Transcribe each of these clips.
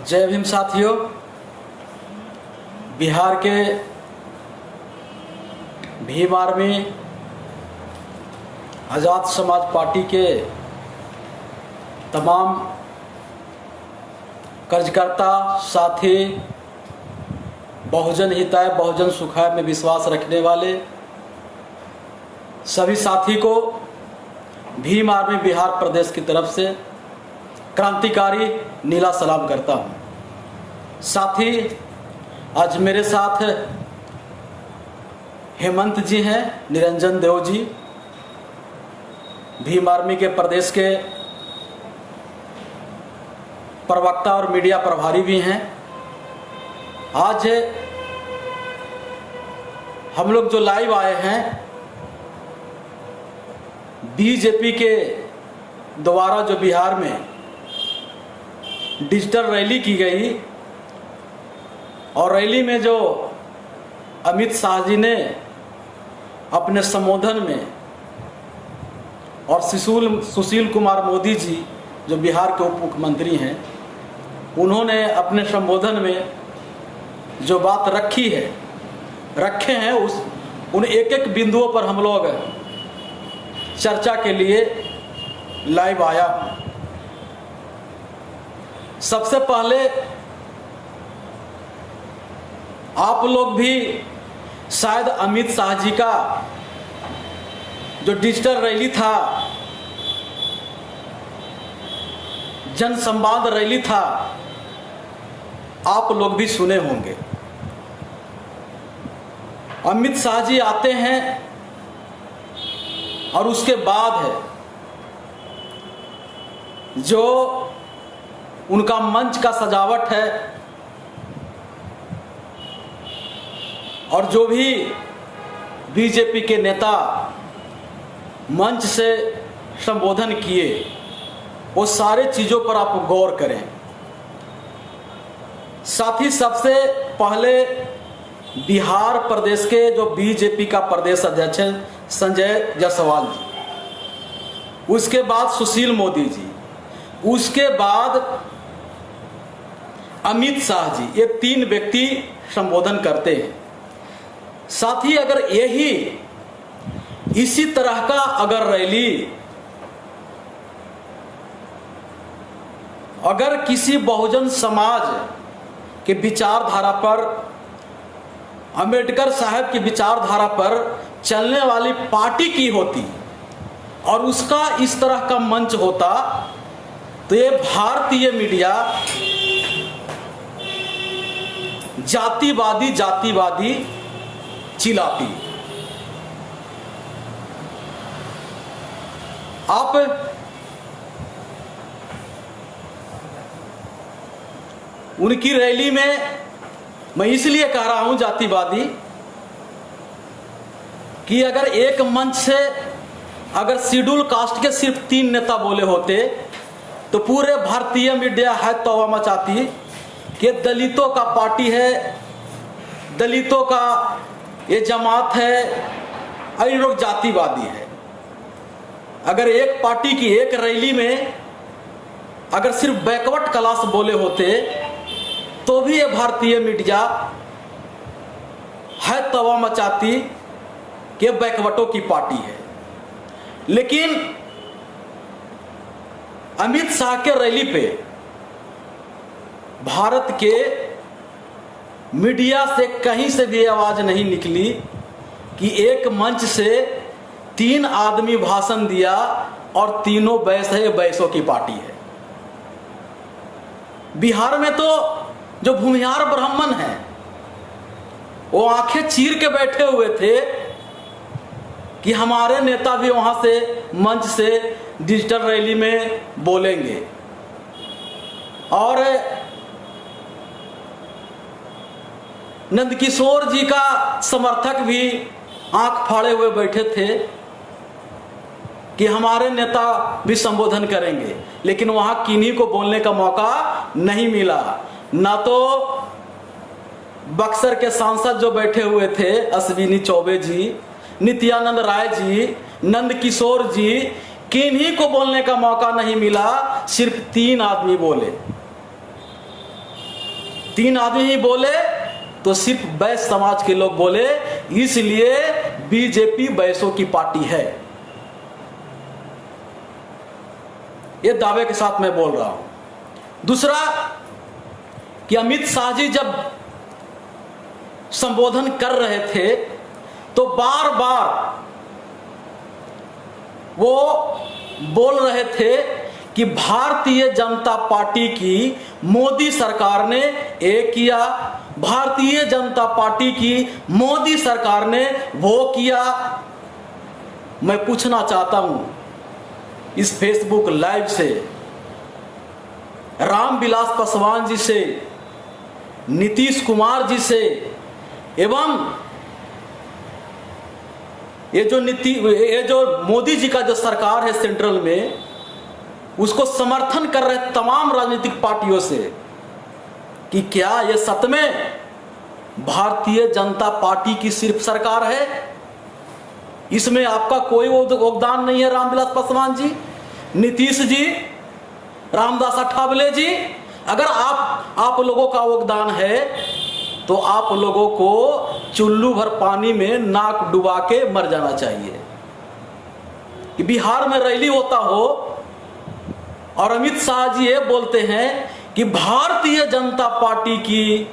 जय भीम साथियों। बिहार के भीम आर्मी आज़ाद समाज पार्टी के तमाम कार्यकर्ता साथी, बहुजन हिताय बहुजन सुखाय में विश्वास रखने वाले सभी साथी को भीम आर्मी बिहार प्रदेश की तरफ से क्रांतिकारी नीला सलाम करता हूँ। साथी, आज मेरे साथ हेमंत जी हैं, निरंजन देव जी भीम आर्मी के प्रदेश के प्रवक्ता और मीडिया प्रभारी भी हैं। आज हम लोग जो लाइव आए हैं, बीजेपी के द्वारा जो बिहार में डिजिटल रैली की गई और रैली में जो अमित शाह जी ने अपने संबोधन में और सुशील कुमार मोदी जी जो बिहार के उप मुख्यमंत्री हैं, उन्होंने अपने संबोधन में जो बात रखे हैं उन एक एक बिंदुओं पर हम लोग चर्चा के लिए लाइव आया हूं। सबसे पहले आप लोग भी शायद अमित शाह जी का जो डिजिटल रैली था, जन संवाद रैली था, आप लोग भी सुने होंगे। अमित शाह जी आते हैं और उसके बाद है जो उनका मंच का सजावट है और जो भी बीजेपी के नेता मंच से संबोधन किए, वो सारे चीज़ों पर आप गौर करें। साथ ही सबसे पहले बिहार प्रदेश के जो बीजेपी का प्रदेश अध्यक्ष है संजय जायसवाल जी, उसके बाद सुशील मोदी जी, उसके बाद अमित शाह जी, ये तीन व्यक्ति संबोधन करते हैं। साथ ही अगर इसी तरह का अगर रैली अगर किसी बहुजन समाज के विचारधारा पर, अंबेडकर साहब की विचारधारा पर चलने वाली पार्टी की होती और उसका इस तरह का मंच होता, तो ये भारतीय मीडिया जातिवादी चिल्लाती। आप उनकी रैली में, मैं इसलिए कह रहा हूं जातिवादी, कि अगर एक मंच से अगर शेड्यूल कास्ट के सिर्फ 3 नेता बोले होते तो पूरे भारतीय मीडिया है तौबा मचाती कि दलितों का पार्टी है, दलितों का ये जमात है, ये लोग जातिवादी है। अगर एक पार्टी की एक रैली में अगर सिर्फ बैकवर्ड क्लास बोले होते तो भी ये भारतीय मीडिया है तौबा मचाती कि बैकवर्डों की पार्टी है। लेकिन अमित शाह के रैली पे भारत के मीडिया से कहीं से भी आवाज नहीं निकली कि एक मंच से 3 आदमी भाषण दिया और तीनों बैस है, बैसों की पार्टी है। बिहार में तो जो भूमिहार ब्राह्मण हैं वो आंखें चीर के बैठे हुए थे कि हमारे नेता भी वहां से मंच से डिजिटल रैली में बोलेंगे। और नंदकिशोर जी का समर्थक भी आंख फाड़े हुए बैठे थे कि हमारे नेता भी संबोधन करेंगे, लेकिन वहां किन्हीं को बोलने का मौका नहीं मिला। ना तो बक्सर के सांसद जो बैठे हुए थे अश्विनी चौबे जी, नित्यानंद राय जी, नंदकिशोर जी, किन्हीं को बोलने का मौका नहीं मिला, सिर्फ 3 आदमी बोले। 3 आदमी ही बोले तो सिर्फ वैश्य समाज के लोग बोले, इसलिए बीजेपी वैश्यों की पार्टी है। ये दावे के साथ मैं बोल रहा हूं। दूसरा कि अमित शाह जी जब संबोधन कर रहे थे तो बार बार वो बोल रहे थे कि भारतीय जनता पार्टी की मोदी सरकार ने ये किया, भारतीय जनता पार्टी की मोदी सरकार ने वो किया। मैं पूछना चाहता हूं इस फेसबुक लाइव से, रामविलास पासवान जी से, नीतीश कुमार जी से, एवं ये जो मोदी जी का जो सरकार है सेंट्रल में, उसको समर्थन कर रहे तमाम राजनीतिक पार्टियों से, कि क्या ये सच में भारतीय जनता पार्टी की सिर्फ सरकार है? इसमें आपका कोई योगदान नहीं है। रामविलास पासवान जी, नीतीश जी, रामदास अठावले जी, अगर आप लोगों का योगदान है तो आप लोगों को चुल्लू भर पानी में नाक डुबा के मर जाना चाहिए। कि बिहार में रैली होता हो और अमित शाह जी ये बोलते हैं कि भारतीय जनता पार्टी की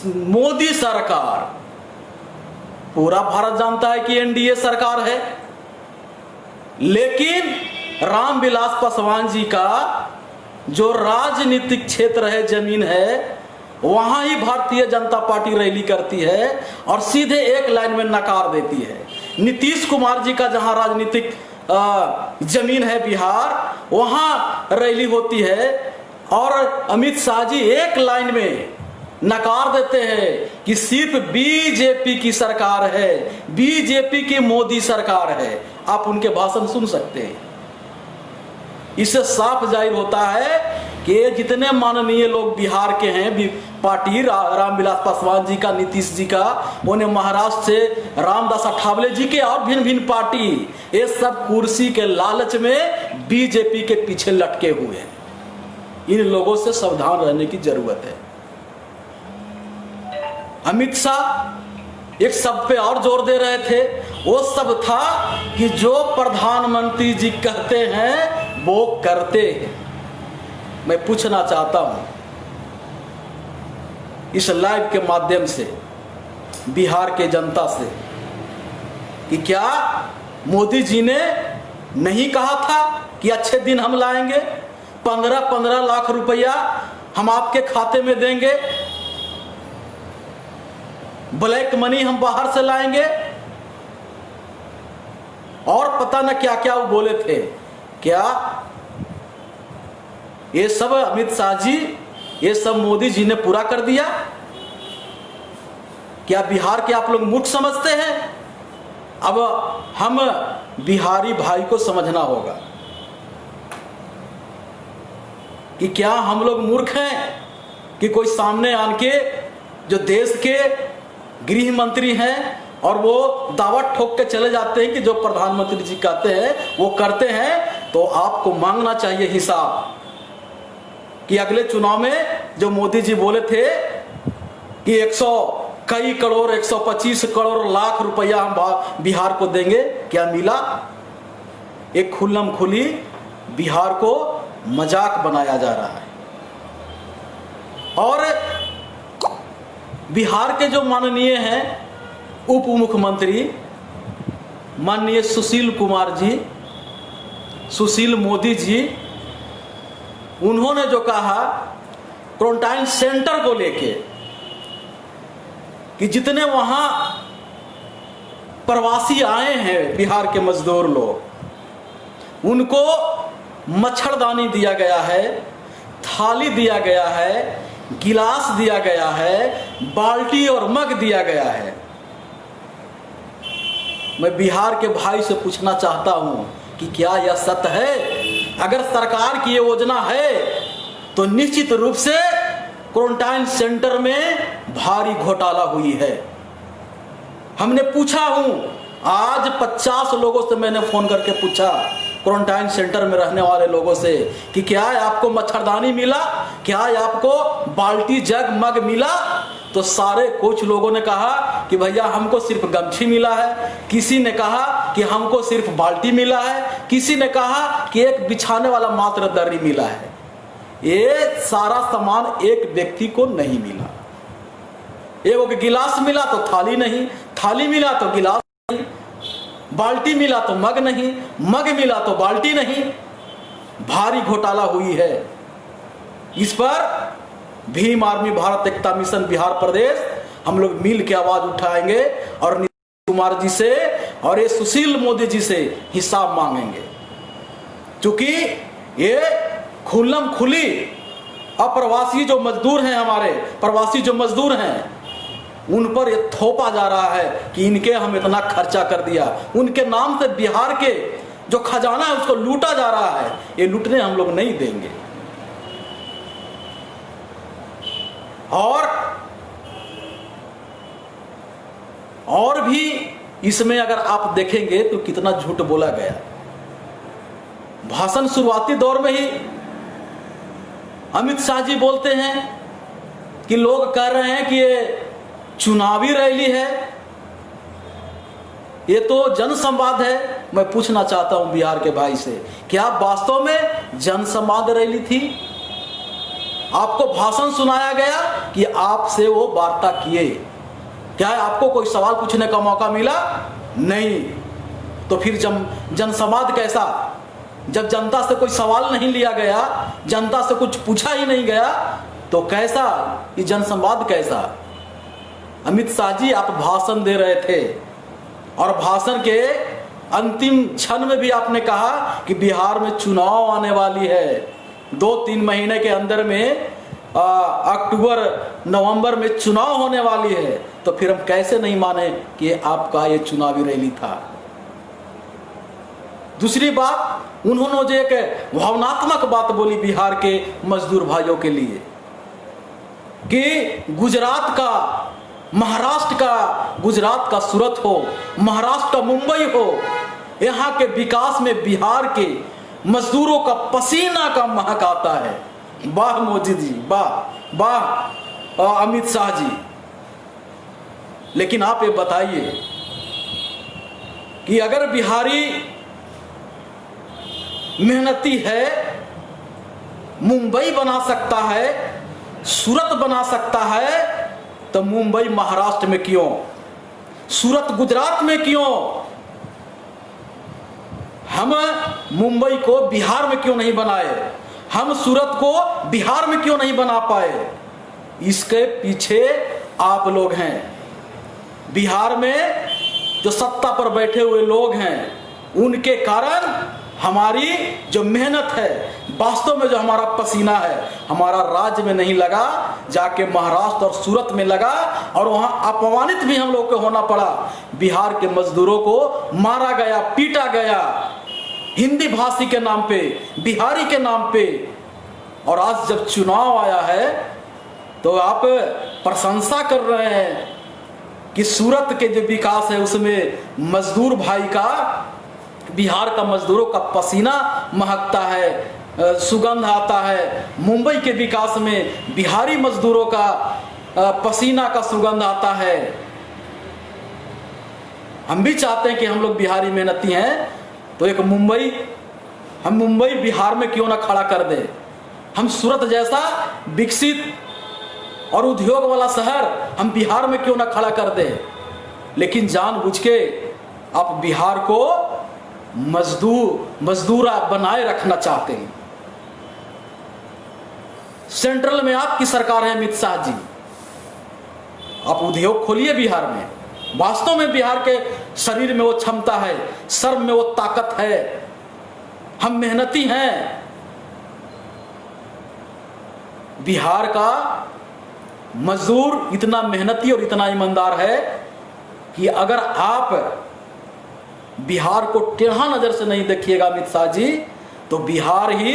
मोदी सरकार, पूरा भारत जानता है कि एनडीए सरकार है, लेकिन रामविलास पासवान जी का जो राजनीतिक क्षेत्र है, जमीन है, वहां ही भारतीय जनता पार्टी रैली करती है और सीधे एक लाइन में नकार देती है। नीतीश कुमार जी का जहां राजनीतिक जमीन है बिहार, वहां रैली होती है और अमित शाह जी एक लाइन में नकार देते हैं कि सिर्फ बीजेपी की सरकार है, बीजेपी की मोदी सरकार है। आप उनके भाषण सुन सकते हैं। इससे साफ जाहिर होता है कि जितने माननीय लोग बिहार के हैं, पार्टी रामविलास पासवान जी का, नीतीश जी का, उन्हें महाराष्ट्र से रामदास अठावले जी के और भिन्न भिन्न पार्टी, ये सब कुर्सी के लालच में बीजेपी के पीछे लटके हुए हैं। इन लोगों से सावधान रहने की जरूरत है। अमित शाह एक शब्द पे और जोर दे रहे थे, वो शब्द था कि जो प्रधानमंत्री जी कहते हैं वो करते हैं। मैं पूछना चाहता हूं इस लाइव के माध्यम से बिहार के जनता से कि क्या मोदी जी ने नहीं कहा था कि अच्छे दिन हम लाएंगे, 15-15 लाख रुपया हम आपके खाते में देंगे, ब्लैक मनी हम बाहर से लाएंगे, और पता न क्या क्या वो बोले थे। क्या ये सब अमित शाह जी, ये सब मोदी जी ने पूरा कर दिया? क्या बिहार के आप लोग मूर्ख समझते हैं? अब हम बिहारी भाई को समझना होगा कि क्या हम लोग मूर्ख हैं कि कोई सामने आके जो देश के गृह मंत्री हैं और वो दावा ठोक के चले जाते हैं कि जो प्रधानमंत्री जी कहते हैं वो करते हैं, तो आपको मांगना चाहिए हिसाब कि अगले चुनाव में जो मोदी जी बोले थे कि 100 कई करोड़ 125 करोड़ लाख रुपया हम बिहार को देंगे, क्या मिला? एक खुल्लम खुली बिहार को मजाक बनाया जा रहा है। और बिहार के जो माननीय हैं उप मुख्यमंत्री माननीय सुशील कुमार जी, सुशील मोदी जी, उन्होंने जो कहा क्वारंटाइन सेंटर को लेके कि जितने वहां प्रवासी आए हैं बिहार के मजदूर लोग, उनको मच्छरदानी दिया गया है, थाली दिया गया है, गिलास दिया गया है, बाल्टी और मग दिया गया है। मैं बिहार के भाई से पूछना चाहता हूं कि क्या यह सत्य है? अगर सरकार की ये योजना है तो निश्चित रूप से क्वारंटाइन सेंटर में भारी घोटाला हुई है। हमने पूछा हूं, आज 50 लोगों से मैंने फोन करके पूछा क्वारंटाइन सेंटर में रहने वाले लोगों से कि क्या आपको मच्छरदानी मिला, क्या आपको बाल्टी जग मग मिला। तो सारे कुछ लोगों ने कहा कि भैया हमको सिर्फ गमछी मिला है, किसी ने कहा कि हमको सिर्फ बाल्टी मिला है, किसी ने कहा कि एक बिछाने वाला मात्र दर्री मिला है। ये सारा सामान एक व्यक्ति को नहीं मिला। एक गिलास मिला तो थाली नहीं, थाली मिला तो गिलास नहीं, बाल्टी मिला तो मग नहीं, मग मिला तो बाल्टी नहीं। भारी घोटाला हुई है। इस पर भीम आर्मी भारत एकता मिशन बिहार प्रदेश हम लोग मिल के आवाज उठाएंगे और नीतीश कुमार जी से और ये सुशील मोदी जी से हिसाब मांगेंगे, क्योंकि ये खुल्लम खुली अप्रवासी जो मजदूर हैं, हमारे प्रवासी जो मजदूर हैं, उन पर ये थोपा जा रहा है कि इनके हम इतना खर्चा कर दिया, उनके नाम से बिहार के जो खजाना है उसको लूटा जा रहा है। ये लूटने हम लोग नहीं देंगे। और भी इसमें अगर आप देखेंगे तो कितना झूठ बोला गया। भाषण शुरुआती दौर में ही अमित शाह जी बोलते हैं कि लोग कह रहे हैं कि ये चुनावी रैली है, ये तो जनसंवाद है। मैं पूछना चाहता हूं बिहार के भाई से, क्या वास्तव में जनसंवाद रैली थी? आपको भाषण सुनाया गया कि आपसे वो वार्ता किए, क्या आपको कोई सवाल पूछने का मौका मिला? नहीं। तो फिर जनसंवाद कैसा? जब जनता से कोई सवाल नहीं लिया गया, जनता से कुछ पूछा ही नहीं गया, तो कैसा ये जनसंवाद कैसा? अमित शाह जी आप भाषण दे रहे थे और भाषण के अंतिम क्षण में भी आपने कहा कि बिहार में चुनाव आने वाली है, 2-3 महीने के अंदर में अक्टूबर नवंबर में चुनाव होने वाली है। तो फिर हम कैसे नहीं माने कि आपका ये चुनावी रैली था? दूसरी बात, उन्होंने जो एक भावनात्मक बात बोली बिहार के मजदूर भाइयों के लिए कि गुजरात का, महाराष्ट्र का, गुजरात का सूरत हो, महाराष्ट्र का मुंबई हो, यहाँ के विकास में बिहार के मजदूरों का पसीना का महक आता है। वाह मोदी जी, वाह वाह अमित शाह जी। लेकिन आप ये बताइए कि अगर बिहारी मेहनती है, मुंबई बना सकता है, सूरत बना सकता है, तो मुंबई महाराष्ट्र में क्यों, सूरत गुजरात में क्यों? हम मुंबई को बिहार में क्यों नहीं बनाए? हम सूरत को बिहार में क्यों नहीं बना पाए? इसके पीछे आप लोग हैं। बिहार में जो सत्ता पर बैठे हुए लोग हैं, उनके कारण हमारी जो मेहनत है, वास्तव में जो हमारा पसीना है, हमारा राज्य में नहीं लगा, जाके महाराष्ट्र और सूरत में लगा, और वहां अपमानित भी हम लोग को होना पड़ा। बिहार के मजदूरों को मारा गया, पीटा गया, हिंदी भाषी के नाम पे, बिहारी के नाम पे। और आज जब चुनाव आया है तो आप प्रशंसा कर रहे हैं कि सूरत के जो विकास है उसमें मजदूर भाई का, बिहार का मजदूरों का पसीना महकता है, सुगंध आता है। मुंबई के विकास में बिहारी मजदूरों का पसीना का सुगंध आता है। हम भी चाहते हैं कि हम लोग बिहारी मेहनती हैं, तो एक मुंबई, हम मुंबई बिहार में क्यों ना खड़ा कर दें? हम सूरत जैसा विकसित और उद्योग वाला शहर हम बिहार में क्यों ना खड़ा कर दें? लेकिन जानबूझ के आप बिहार को मजदूरा बनाए रखना चाहते हैं। सेंट्रल में आपकी सरकार है अमित शाह जी, आप उद्योग खोलिए बिहार में। वास्तव में बिहार के शरीर में वो क्षमता है, सर में वो ताकत है, हम मेहनती हैं। बिहार का मजदूर इतना मेहनती और इतना ईमानदार है कि अगर आप बिहार को टेढ़ा नजर से नहीं देखिएगा अमित शाह जी, तो बिहार ही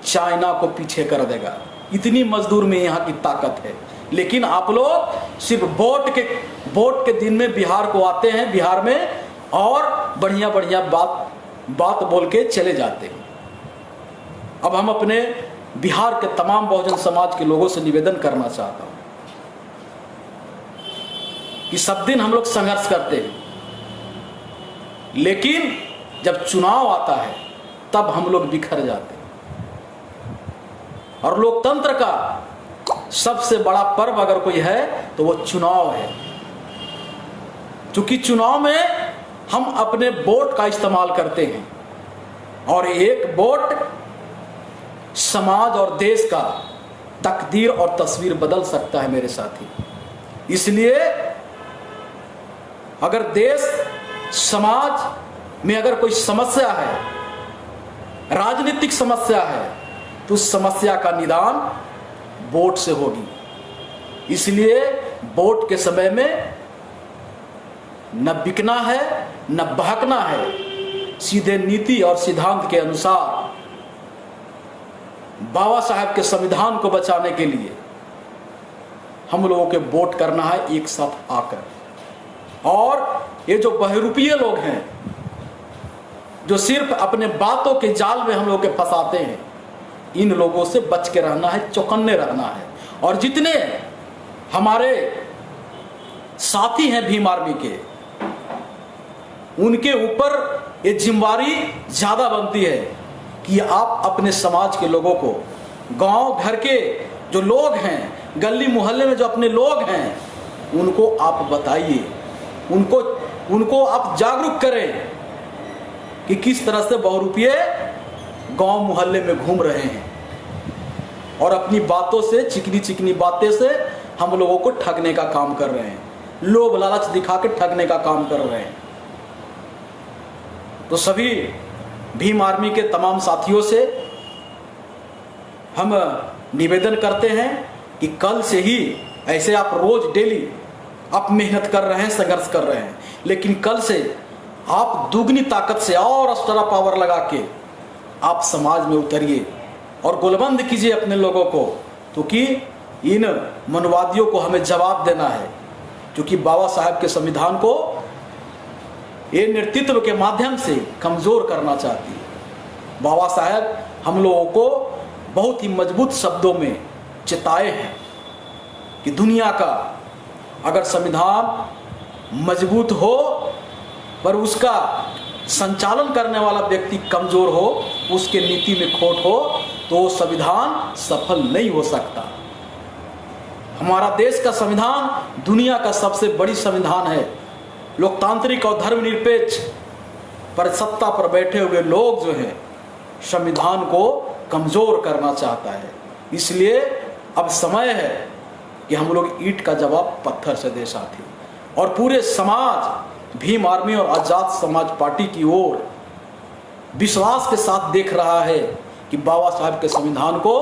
चाइना को पीछे कर देगा। इतनी मजदूर में यहाँ की ताकत है। लेकिन आप लोग सिर्फ वोट के दिन में बिहार को आते हैं, बिहार में, और बढ़िया बढ़िया बात बात बोल के चले जाते हैं। अब हम अपने बिहार के तमाम बहुजन समाज के लोगों से निवेदन करना चाहता हूं कि सब दिन हम लोग संघर्ष करते हैं, लेकिन जब चुनाव आता है तब हम लोग बिखर जाते हैं। और लोकतंत्र का सबसे बड़ा पर्व अगर कोई है तो वो चुनाव है, क्योंकि चुनाव में हम अपने वोट का इस्तेमाल करते हैं और एक वोट समाज और देश का तकदीर और तस्वीर बदल सकता है मेरे साथी। इसलिए अगर देश समाज में अगर कोई समस्या है, राजनीतिक समस्या है, तो उस समस्या का निदान वोट से होगी। इसलिए वोट के समय में न बिकना है न बहकना है, सीधे नीति और सिद्धांत के अनुसार बाबा साहब के संविधान को बचाने के लिए हम लोगों के वोट करना है एक साथ आकर। और ये जो बहरूपीय लोग हैं जो सिर्फ अपने बातों के जाल में हम लोग के फंसाते हैं, इन लोगों से बच के रहना है, चौकन्ने रहना है। और जितने हमारे साथी हैं भीम आर्मी के, उनके ऊपर ये जिम्मेवारी ज्यादा बनती है कि आप अपने समाज के लोगों को, गांव घर के जो लोग हैं, गली मोहल्ले में जो अपने लोग हैं, उनको आप बताइए, उनको आप जागरूक करें कि किस तरह से बहुरूपीय गांव मोहल्ले में घूम रहे हैं और अपनी बातों से, चिकनी चिकनी बातें से हम लोगों को ठगने का काम कर रहे हैं, लोभ लालच दिखा के ठगने का काम कर रहे हैं। तो सभी भीम आर्मी के तमाम साथियों से हम निवेदन करते हैं कि कल से ही, ऐसे आप रोज डेली आप मेहनत कर रहे हैं, संघर्ष कर रहे हैं, लेकिन कल से आप दुगनी ताकत से और एक्स्ट्रा पावर लगा के आप समाज में उतरिए और गोलबंद कीजिए अपने लोगों को, क्योंकि इन मनवादियों को हमें जवाब देना है, क्योंकि बाबा साहब के संविधान को ये नेतृत्व के माध्यम से कमजोर करना चाहती है। बाबा साहब हम लोगों को बहुत ही मजबूत शब्दों में चेताए हैं कि दुनिया का अगर संविधान मजबूत हो पर उसका संचालन करने वाला व्यक्ति कमजोर हो, उसके नीति में खोट हो, तो संविधान सफल नहीं हो सकता। हमारा देश का संविधान दुनिया का सबसे बड़ी संविधान है। लोकतांत्रिक और धर्मनिरपेक्ष पर सत्ता पर बैठे हुए लोग जो हैं, संविधान को कमजोर करना चाहता है। इसलिए अब समय है कि हम लोग ईंट का जवाब पत्थर से दे साथी, और पूरे समाज भीम आर्मी और आजाद समाज पार्टी की ओर विश्वास के साथ देख रहा है कि बाबा साहब के संविधान को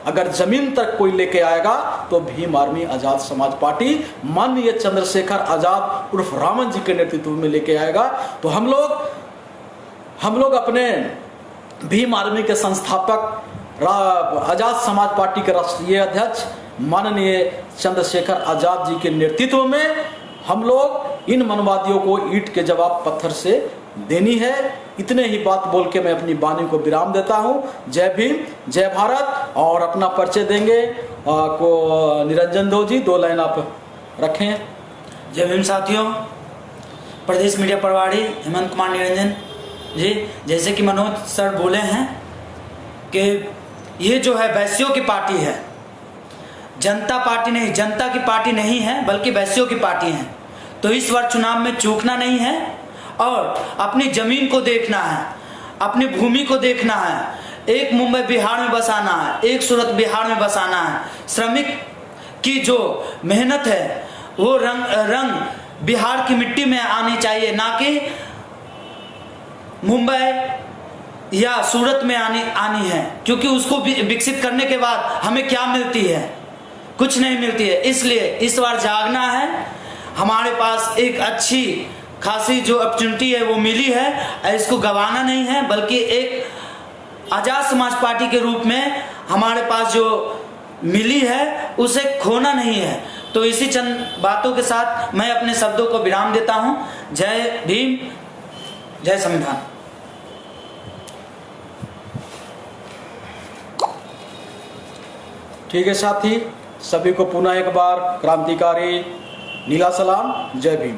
अगर जमीन तक कोई लेके आएगा तो भीम आर्मी आजाद समाज पार्टी माननीय चंद्रशेखर आजाद उर्फ रामन जी के नेतृत्व में लेके आएगा। तो हम लोग अपने भीम आर्मी के संस्थापक आजाद समाज पार्टी के राष्ट्रीय अध्यक्ष माननीय चंद्रशेखर आजाद जी के नेतृत्व में हम लोग इन मनवादियों को ईंट के जवाब पत्थर से देनी है। इतने ही बात बोल के मैं अपनी वाणी को विराम देता हूं। जय भीम, जय भारत। और अपना परिचय देंगे को निरंजन दो जी, 2 लाइन आप रखें। जय भीम साथियों, प्रदेश मीडिया प्रभारी हेमंत कुमार निरंजन जी। जैसे कि मनोज सर बोले हैं कि ये जो है वैश्यों की पार्टी है, जनता पार्टी नहीं, जनता की पार्टी नहीं है, बल्कि वैश्यों की पार्टी है। तो इस बार चुनाव में चूकना नहीं है और अपनी जमीन को देखना है, अपनी भूमि को देखना है। एक मुंबई बिहार में बसाना है, एक सूरत बिहार में बसाना है। श्रमिक की जो मेहनत है वो रंग बिहार की मिट्टी में आनी चाहिए, ना कि मुंबई या सूरत में आनी है, क्योंकि उसको विकसित करने के बाद हमें क्या मिलती है? कुछ नहीं मिलती है। इसलिए इस बार जागना है। हमारे पास एक अच्छी खासी जो अपॉर्चुनिटी है वो मिली है, इसको गंवाना नहीं है, बल्कि एक आजाद समाज पार्टी के रूप में हमारे पास जो मिली है उसे खोना नहीं है। तो इसी चंद बातों के साथ मैं अपने शब्दों को विराम देता हूं। जय भीम, जय संविधान। ठीक है साथी, सभी को पुनः एक बार क्रांतिकारी नीला सलाम। जय भीम।